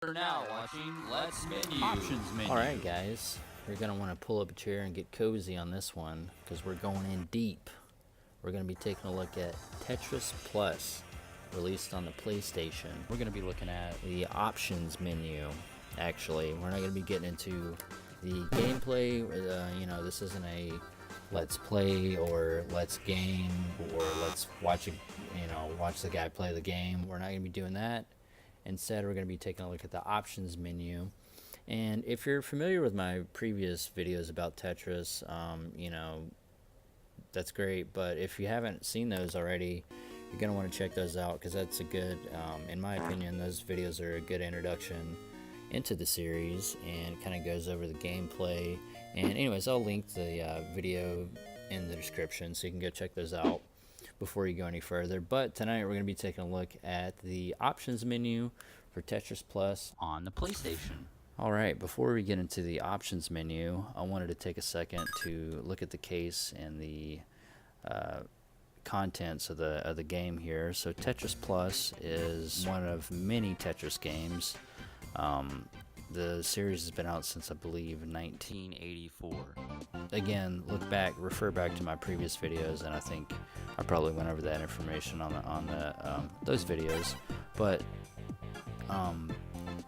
You're now watching Let's Menu. Options menu. Alright guys, you're going to want to pull up a chair and get cozy on this one because we're going in deep. We're going to be taking a look at Tetris Plus, released on the PlayStation. We're going to be looking at the options menu, actually. We're not going to be getting into the gameplay. This isn't a let's play or let's game or let's watch the guy play the game. We're not going to be doing that. Instead, we're going to be taking a look at the options menu. And if you're familiar with my previous videos about Tetris, that's great. But if you haven't seen those already, you're going to want to check those out because that's a good, in my opinion, those videos are a good introduction into the series and kind of goes over the gameplay. And anyways, I'll link the video in the description so you can go check those out before you go any further. But tonight we're going to be taking a look at the options menu for Tetris Plus on the PlayStation. Alright, before we get into the options menu, I wanted to take a second to look at the case and the contents of the game here. So Tetris Plus is one of many Tetris games. The series has been out since I believe 1984. Again, refer back to my previous videos, and I think I probably went over that information on those videos. But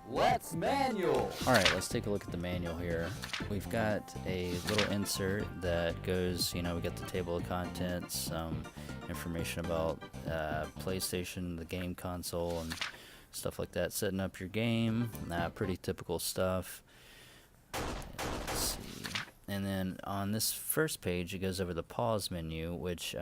Let's manual. All right, let's take a look at the manual here. We've got a little insert that goes, we got the table of contents, some information about PlayStation, the game console, and stuff like that. Setting up your game, pretty typical stuff. Let's see. And then on this first page, it goes over the pause menu, which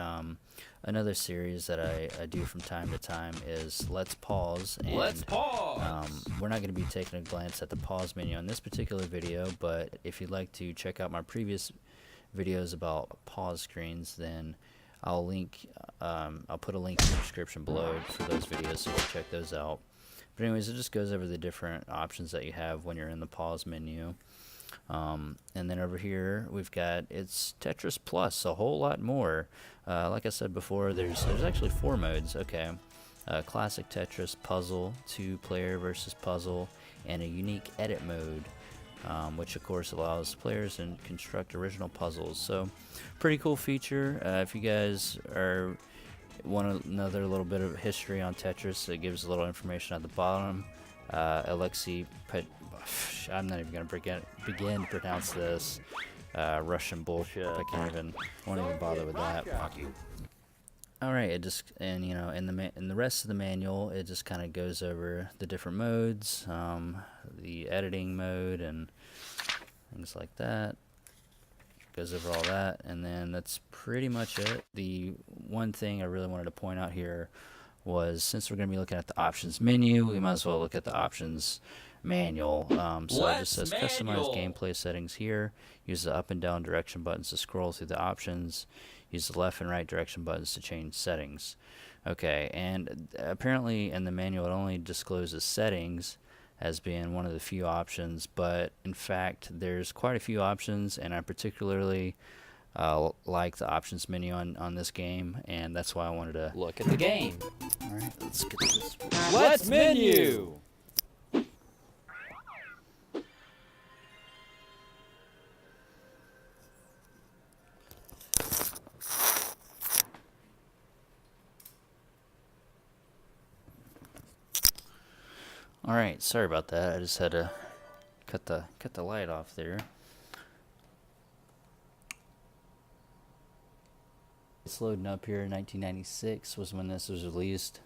another series that I do from time to time is Let's Pause. And, Let's Pause! We're not going to be taking a glance at the pause menu on this particular video, but if you'd like to check out my previous videos about pause screens, then I'll put a link in the description below for those videos so you can check those out. But anyways, it just goes over the different options that you have when you're in the pause menu. And then over here we've got it's Tetris Plus, a whole lot more. Like I said before, there's actually 4 modes. Okay, classic Tetris, puzzle, 2-player versus puzzle, and a unique edit mode, which of course allows players to construct original puzzles. So pretty cool feature. If you guys want another little bit of history on Tetris, it gives a little information at the bottom. I'm not even going to begin to pronounce this Russian bullshit. I won't even bother with that. Fuck you. Alright, it just, in the rest of the manual, it just kind of goes over the different modes, the editing mode, and things like that. Goes over all that, and then that's pretty much it. The one thing I really wanted to point out here was, since we're going to be looking at the options menu, we might as well look at the options manual. So it just says customize gameplay settings here. Use the up and down direction buttons to scroll through the options. Use the left and right direction buttons to change settings. Okay, and apparently in the manual it only discloses settings as being one of the few options, but in fact there's quite a few options, and I particularly like the options menu on this game, and that's why I wanted to Look at the game. Alright, let's get this. Let's menu. Alright, sorry about that. I just had to cut the light off there. It's loading up here. 1996 was when this was released.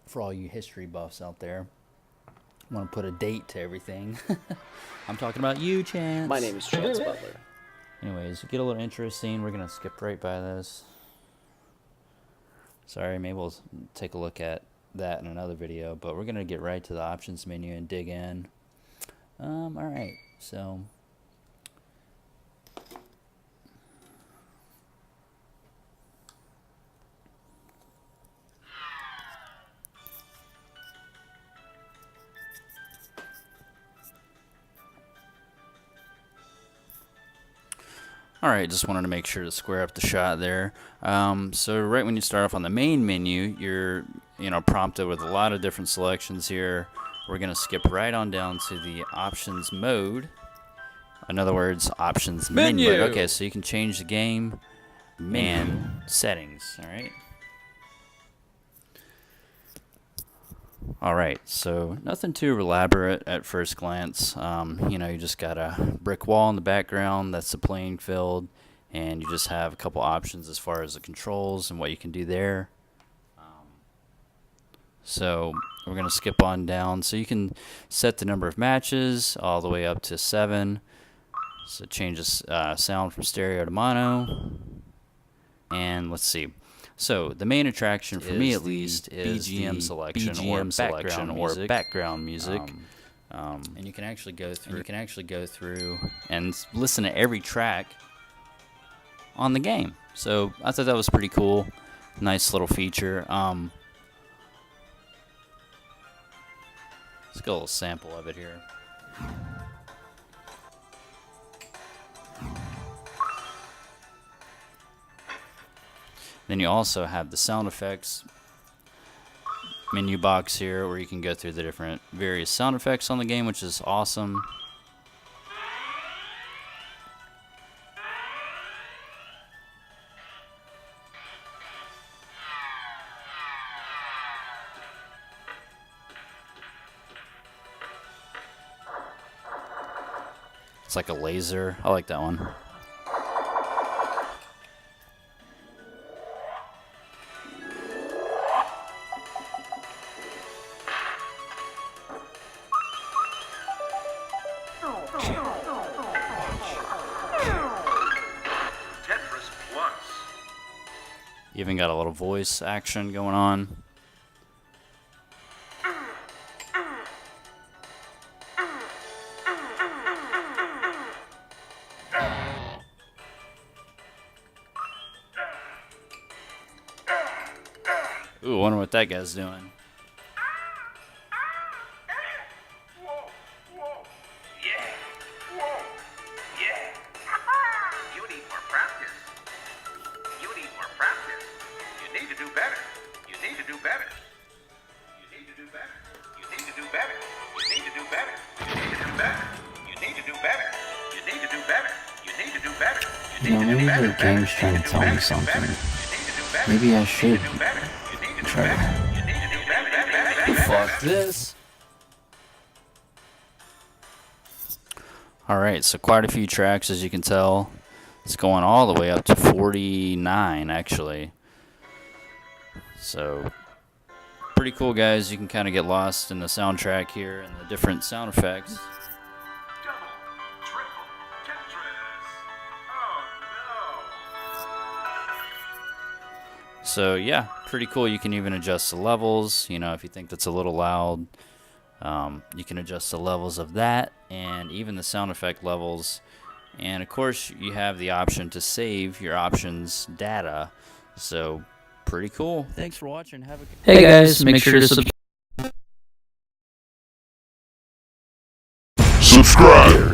For all you history buffs out there, I want to put a date to everything. I'm talking about you, Chance. My name is Chance Butler. Anyways, get a little interesting. We're gonna skip right by this. Sorry, maybe we'll take a look at that in another video, but we're gonna get right to the options menu and dig in. Alright, so Alright, just wanted to make sure to square up the shot there. So right when you start off on the main menu, you're prompted with a lot of different selections here. We're going to skip right on down to the options mode. In other words, options menu. Okay, so you can change the game and settings. Alright. Alright, so nothing too elaborate at first glance. You just got a brick wall in the background, that's the playing field, and you just have a couple options as far as the controls and what you can do there. So we're going to skip on down. So you can set the number of matches all the way up to 7. So it changes sound from stereo to mono. And let's see. So the main attraction for me, at least, is BGM selection or background music. And you can actually go through and listen to every track on the game. So I thought that was pretty cool. Nice little feature. Let's get a little sample of it here. Then you also have the sound effects menu box here where you can go through the different various sound effects on the game, which is awesome. It's like a laser. I like that one. Tetris Plus. You even got a little voice action going on. Ooh, I wonder what that guy's doing. Whoa, whoa, yeah, whoa, yeah. You need more practice. You need more practice. You need to do better. You need to do better. You need to do better. You need to do better. You need to do better. You need to do better. You need to do better. You need to do better. You need to do better. Maybe the game's trying to tell me something. Maybe I should try to. Fuck this. Alright, so quite a few tracks, as you can tell. It's going all the way up to 49, actually. So, pretty cool, guys. You can kind of get lost in the soundtrack here and the different sound effects. Double, triple, Tetris. Oh no. So, yeah, pretty cool. You can even adjust the levels. If you think that's a little loud, you can adjust the levels of that and even the sound effect levels. And, of course, you have the option to save your options data. So, pretty cool. Thanks for watching. Have a good Hey guys, make sure to subscribe.